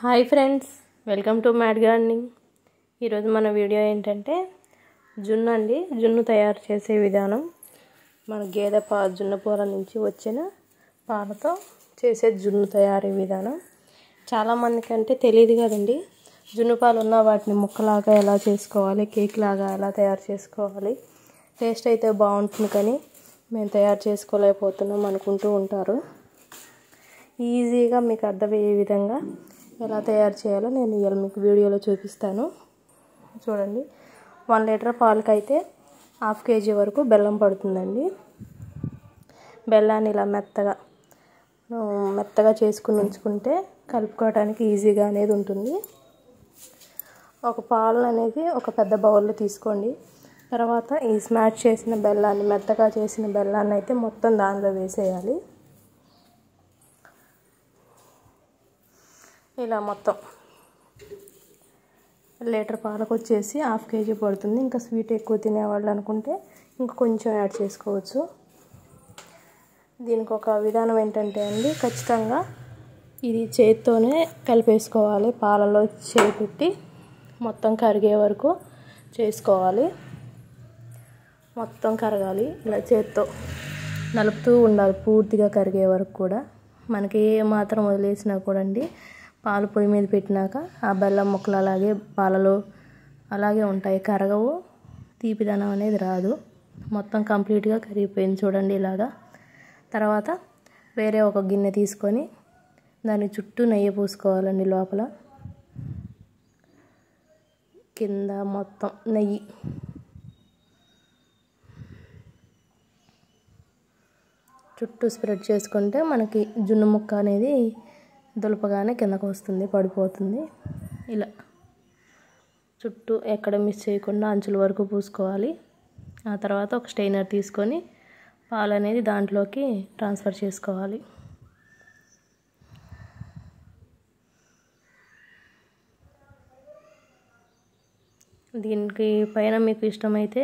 Hi friends, welcome to mad gardening. ఈరోజు మన video ఏంటంటే జున్ను తయారు చేసే విధానం. మన జున్ను పూల నుంచి వచ్చిన పాలతో చేసే జున్ను తయారీ విధానం చాలామందికి అంటే తెలియదు కదండి. జున్ను పాలు ఉన్న వాటిని ముక్కలాగా ఎలా చేసుకోవాలి, కేక్ లాగా ఎలా తయారు చేసుకోవాలి, టేస్ట్ అయితే బాగుంటుంది కానీ మేము తయారు చేసుకోలేకపోతున్నాం అనుకుంటూ ఉంటారు. ఈజీగా మీకు అర్థమయ్యే విధంగా ఎలా తయారు చేయాలో నేను ఇవాళ మీకు వీడియోలో చూపిస్తాను. చూడండి, 1 లీటర్ పాలకైతే 1/2 kg వరకు బెల్లం పడుతుందండి. బెల్లాన్ని ఇలా మెత్తగా చేసుకుని ఉంచుకుంటే కలుపుకోవడానికి ఈజీగా అనేది ఉంటుంది. ఒక పాలు అనేది ఒక పెద్ద బౌల్లో తీసుకోండి. తర్వాత ఈ స్మాష్ చేసిన బెల్లాన్ని, మెత్తగా చేసిన బెల్లాన్ని అయితే మొత్తం దానిలో వేసేయాలి. ఇలా మొత్తం లీటర్ పాలకు వచ్చేసి 1/2 kg పడుతుంది. ఇంకా స్వీట్ ఎక్కువ తినేవాళ్ళు అనుకుంటే ఇంకా కొంచెం యాడ్ చేసుకోవచ్చు. దీనికి ఒక విధానం ఏంటంటే అండి, ఖచ్చితంగా ఇది చేతితోనే కలిపేసుకోవాలి. పాలలో చేయి పెట్టి మొత్తం కరిగే వరకు చేసుకోవాలి. మొత్తం కరగాలి. ఇలా చేతితో నలుపుతూ ఉండాలి పూర్తిగా కరిగే వరకు కూడా. మనకి ఏ మాత్రం వదిలేసినా కూడా అండి, పాలు పొయ్యి మీద పెట్టినాక ఆ బెల్లం ముక్కలు అలాగే పాలలో అలాగే ఉంటాయి, కరగవు, తీపిదనం అనేది రాదు. మొత్తం కంప్లీట్గా కరిగిపోయింది చూడండి ఇలాగా. తర్వాత వేరే ఒక గిన్నె తీసుకొని దాని చుట్టూ నెయ్యి పూసుకోవాలండి. లోపల కింద మొత్తం నెయ్యి. చుట్టూ స్ప్రెడ్ చేసుకుంటే మనకి జున్ను ముక్క అనేది దులపగానే కిందకు వస్తుంది, పడిపోతుంది. ఇలా చుట్టూ ఎక్కడ మిస్ చేయకుండా అంచుల వరకు పూసుకోవాలి. ఆ తర్వాత ఒక స్టెయినర్ తీసుకొని పాలు అనేది దాంట్లోకి ట్రాన్స్ఫర్ చేసుకోవాలి. దీనికి పైన మీకు ఇష్టమైతే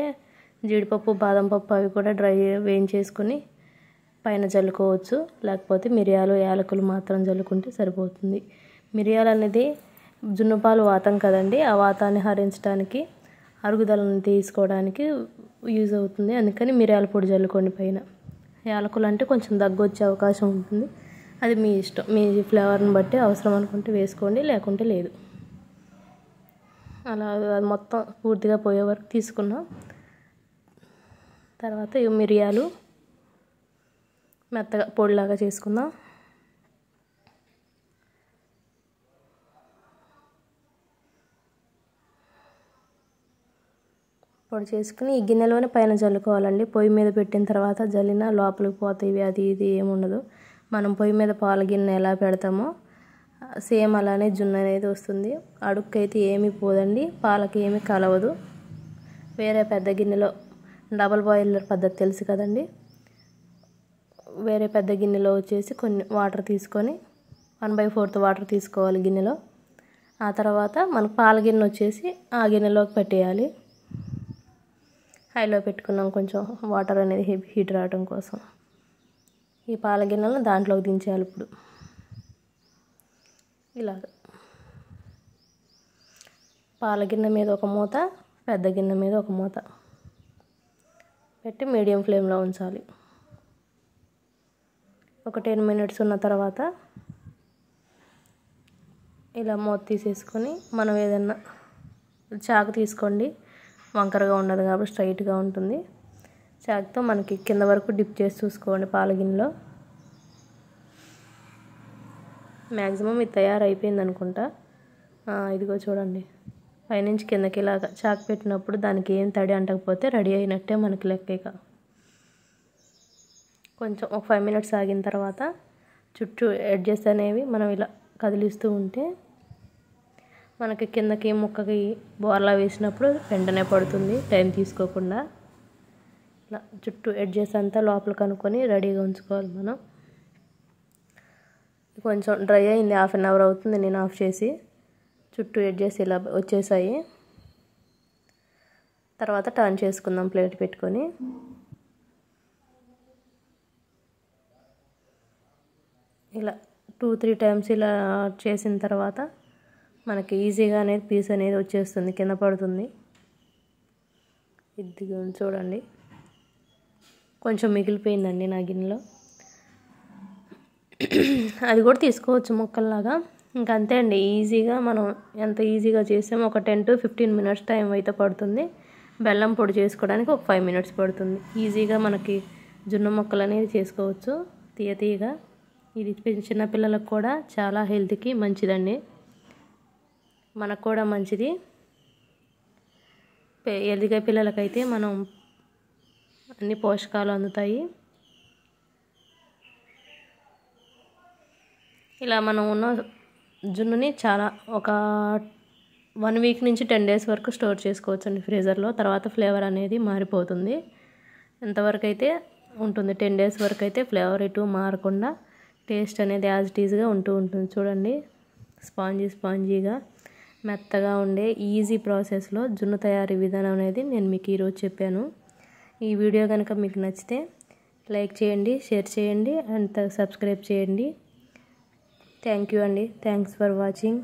జీడిపప్పు, బాదం పప్పు అవి కూడా వేయించేసుకొని పైన జల్లుకోవచ్చు. లేకపోతే మిరియాలు, యాలకులు మాత్రం జల్లుకుంటే సరిపోతుంది. మిరియాలు అనేది జున్ను పాలు వాతం కదండి, ఆ వాతాన్ని హరించడానికి, అరుగుదలను తీసుకోవడానికి యూజ్ అవుతుంది. అందుకని మిరియాల పొడి జల్లుకోండి పైన. యాలకులు అంటే కొంచెం దగ్గు వచ్చే అవకాశం ఉంటుంది. అది మీ ఇష్టం, మీ ఫ్లేవర్ని బట్టి అవసరం అనుకుంటే వేసుకోండి, లేకుంటే లేదు. అలా అది మొత్తం పూర్తిగా పోయే వరకు తీసుకున్నాం. తర్వాత ఈ మిరియాలు మెత్తగా పొడిలాగా చేసుకుందాం. పొడి చేసుకుని ఈ గిన్నెలోనే పైన జల్లుకోవాలండి. పొయ్యి మీద పెట్టిన తర్వాత జల్లిన లోపలికి పోతాయి, అది ఇది ఏముండదు. మనం పొయ్యి మీద పాల గిన్నె ఎలా పెడతామో సేమ్ అలానే జున్ను అనేది వస్తుంది. అడుక్కైతే ఏమీ పోదండి, పాలకి ఏమీ కలవదు. వేరే పెద్ద గిన్నెలో, డబల్ బాయిలర్ పద్ధతి తెలుసు కదండి, వేరే పెద్ద గిన్నెలో వచ్చేసి కొన్ని వాటర్ తీసుకొని 1/4 వాటర్ తీసుకోవాలి గిన్నెలో. ఆ తర్వాత మనకు పాల గిన్నె వచ్చేసి ఆ గిన్నెలోకి పెట్టేయాలి. హైలో పెట్టుకున్నాం కొంచెం వాటర్ అనేది హీట్ రావడం కోసం. ఈ పాల గిన్నెలను దాంట్లోకి దించేయాలి. ఇప్పుడు ఇలాగ పాల గిన్నె మీద ఒక మూత, పెద్ద గిన్నె మీద ఒక మూత పెట్టి మీడియం ఫ్లేమ్లో ఉంచాలి. ఒక 10 minutes ఉన్న తర్వాత ఇలా మూత తీసేసుకొని మనం ఏదన్నా చాకు తీసుకోండి. వంకరగా ఉండదు కాబట్టి స్ట్రైట్గా ఉంటుంది. చాకుతో మనకి కింద వరకు డిప్ చేసి చూసుకోండి పాల గిన్నెలో. మ్యాక్సిమం ఇది తయారైపోయింది అనుకుంటా. ఇదిగో చూడండి, పైనుంచి కిందకి ఇలాగా చాకు పెట్టినప్పుడు దానికి ఏం తడి అంటకపోతే రెడీ అయినట్టే మనకి లెక్క. కొంచెం ఒక 5 minutes ఆగిన తర్వాత చుట్టూ ఎడ్జెస్ అనేవి మనం ఇలా కదిలిస్తూ ఉంటే మనకి కిందకి ముక్కకి బోర్లా వేసినప్పుడు వెంటనే పడుతుంది, టైం తీసుకోకుండా. ఇలా చుట్టూ ఎడ్జెస్ అంతా లోపల కనుక్కొని రెడీగా ఉంచుకోవాలి మనం. కొంచెం డ్రై అయింది, 1/2 hour అవుతుంది నేను ఆఫ్ చేసి. చుట్టూ ఎడ్జెస్ ఇలా వచ్చేసాయి. తర్వాత టర్న్ చేసుకుందాం ప్లేట్ పెట్టుకొని. ఇలా 2-3 times ఇలా చేసిన తర్వాత మనకి ఈజీగా అనేది పీస్ అనేది వచ్చేస్తుంది, కింద పడుతుంది. ఇది చూడండి, కొంచెం మిగిలిపోయిందండి నా గిన్నెలో. అది కూడా తీసుకోవచ్చు ముక్కల్లాగా. ఇంకా అంతే అండి, ఈజీగా మనం ఎంత ఈజీగా చేసామో ఒక 10 to 15 minutes టైం అయితే పడుతుంది. బెల్లం పొడి చేసుకోవడానికి ఒక 5 minutes పడుతుంది. ఈజీగా మనకి జున్ను ముక్కలు అనేది చేసుకోవచ్చు తీయగా. ఇది చిన్నపిల్లలకు కూడా చాలా హెల్త్కి మంచిదండి, మనకు కూడా మంచిది. ఎదిగే పిల్లలకైతే మనం అన్ని పోషకాలు అందుతాయి. ఇలా మనం ఉన్న జున్నుని ఒక 1 week నుంచి 10 days వరకు స్టోర్ చేసుకోవచ్చండి ఫ్రీజర్లో. తర్వాత ఫ్లేవర్ అనేది మారిపోతుంది. ఎంతవరకు అయితే ఉంటుంది, 10 days వరకు అయితే ఫ్లేవర్ ఎటు మారకుండా టేస్ట్ అనేది యాజ్ ఇట్ ఈజ్గా ఉంటుంది. చూడండి, స్పాంజీగా మెత్తగా ఉండే ఈజీ ప్రాసెస్లో జున్ను తయారీ విధానం అనేది నేను మీకు ఈరోజు చెప్పాను. ఈ వీడియో కనుక మీకు నచ్చితే లైక్ చేయండి, షేర్ చేయండి అండ్ సబ్స్క్రైబ్ చేయండి. థ్యాంక్ యూ అండి. Thanks for watching.